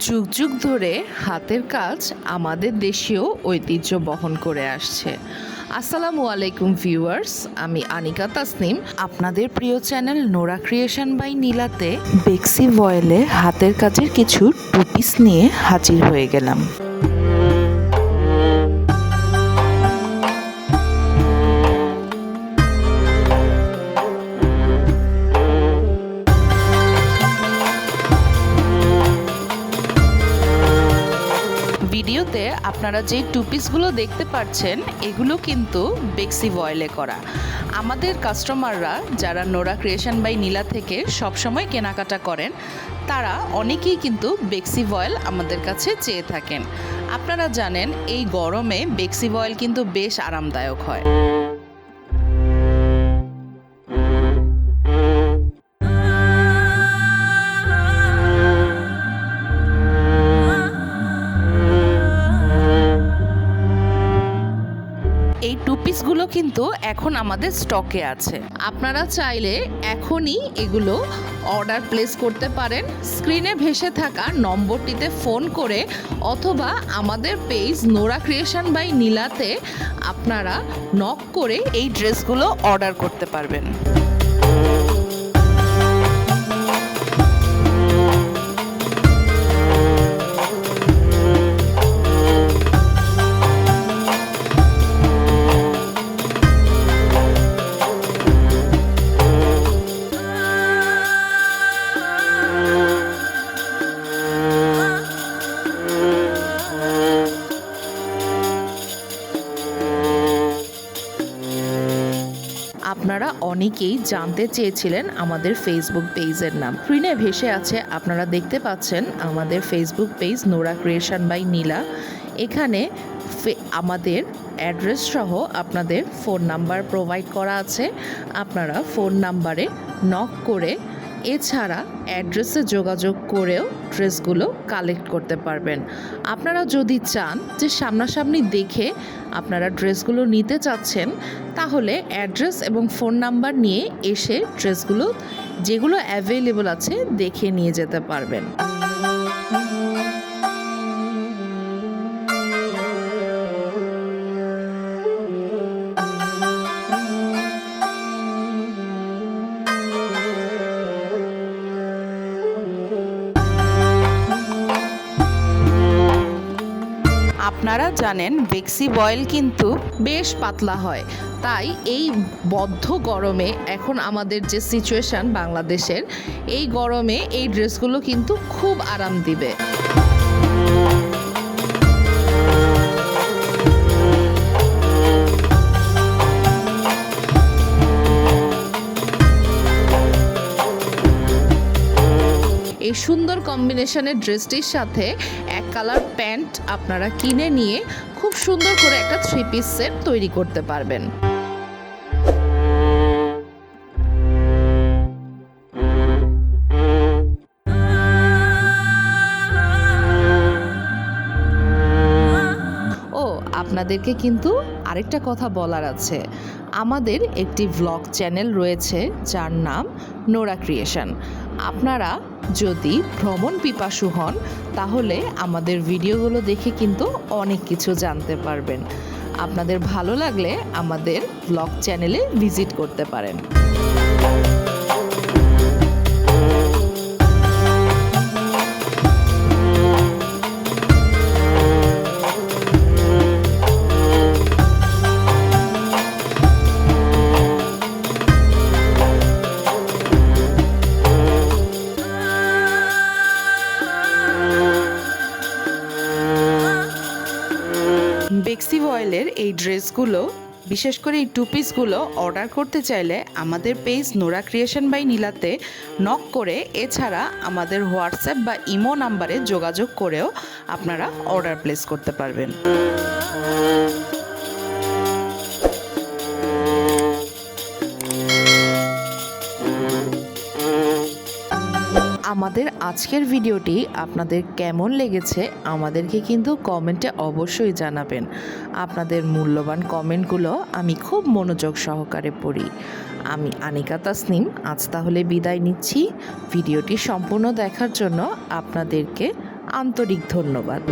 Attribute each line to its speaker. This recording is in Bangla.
Speaker 1: যুগ যুগ ধরে হাতের কাজ আমাদের দেশীয় ঐতিহ্য বহন করে আসছে। আসসালামু আলাইকুম ভিউয়ার্স, আমি আনিকা তাসনিম আপনাদের প্রিয় চ্যানেল নোরা ক্রিয়েশন বাই নীলাতে বেক্সি ভয়েলে হাতের কাজের কিছু টু পিস নিয়ে হাজির হয়ে গেলাম। ভিডিওতে আপনারা যে টু পিসগুলো দেখতে পাচ্ছেন এগুলো কিন্তু বেক্সি ভয়েলে করা। আমাদের কাস্টমাররা যারা নোরা ক্রিয়েশন বাই নীলা থেকে সবসময় কেনাকাটা করেন তারা অনেকেই কিন্তু বেক্সি ভয়েল আমাদের কাছে চেয়ে থাকেন। আপনারা জানেন এই গরমে বেক্সি ভয়েল কিন্তু বেশ আরামদায়ক হয়। এই টু পিসগুলো কিন্তু এখন আমাদের স্টকে আছে। আপনারা চাইলে এখনই এগুলো অর্ডার প্লেস করতে পারেন। স্ক্রিনে ভেসে থাকা নম্বরটিতে ফোন করে অথবা আমাদের পেজ নোরা ক্রিয়েশন বাই নীলাতে আপনারা নক করে এই ড্রেসগুলো অর্ডার করতে পারবেন। আপনারা অনেকেই জানতে চেয়েছিলেন আমাদের ফেসবুক পেজের নাম। স্ক্রিনে ভেসে আছে, আপনারা দেখতে পাচ্ছেন আমাদের Facebook page Nora creation by Nila. এখানে আমাদের অ্যাড্রেস সহ আপনাদের ফোন নাম্বার প্রোভাইড করা আছে। আপনারা ফোন নাম্বারে নক করে এছাড়া অ্যাড্রেসে যোগাযোগ করেও ড্রেসগুলো কালেক্ট করতে পারবেন। আপনারা যদি চান যে সামনাসামনি দেখে আপনারা ড্রেসগুলো নিতে চাচ্ছেন তাহলে অ্যাড্রেস এবং ফোন নাম্বার নিয়ে এসে ড্রেসগুলো যেগুলো অ্যাভেলেবল আছে দেখে নিয়ে যেতে পারবেন। আপনারা জানেন বেক্সি ভয়েল কিন্তু বেশ পাতলা হয়, তাই এই বদ্ধ গরমে এখন আমাদের যে সিচুয়েশন বাংলাদেশের, এই গরমে এই ড্রেসগুলো কিন্তু খুব আরাম দিবে। এই সুন্দর কম্বিনেশনের ড্রেসটির সাথে এক কালার প্যান্ট আপনারা কিনে নিয়ে খুব সুন্দর করে একটা থ্রি পিস সেট তৈরি করতে পারবেন। আপনাদেরকে কিন্তু আরেকটা কথা বলার আছে। আমাদের একটি ভ্লগ চ্যানেল রয়েছে যার নাম নোরা ক্রিয়েশন। আপনারা যদি ভ্রমণ পিপাসু হন তাহলে আমাদের ভিডিওগুলো দেখে কিন্তু অনেক কিছু জানতে পারবেন। আপনাদের ভালো লাগলে আমাদের ভ্লগ চ্যানেলে ভিজিট করতে পারেন। বেক্সি ভয়েলের এই ড্রেসগুলো, বিশেষ করে এই টু পিসগুলো অর্ডার করতে চাইলে আমাদের পেজ নোরা ক্রিয়েশন বাই নীলাতে নক করে এছাড়া আমাদের হোয়াটসঅ্যাপ বা ইমো নাম্বারে যোগাযোগ করেও আপনারা অর্ডার প্লেস করতে পারবেন। আমাদের আজকের ভিডিওটি আপনাদের কেমন লেগেছে আমাদেরকে কিন্তু কমেন্টে অবশ্যই জানাবেন। আপনাদের মূল্যবান কমেন্টগুলো আমি খুব মনোযোগ সহকারে পড়ি। আমি আনিকা তাসনিম আজ তাহলে বিদায় নিচ্ছি। ভিডিওটি সম্পূর্ণ দেখার জন্য আপনাদেরকে আন্তরিক ধন্যবাদ।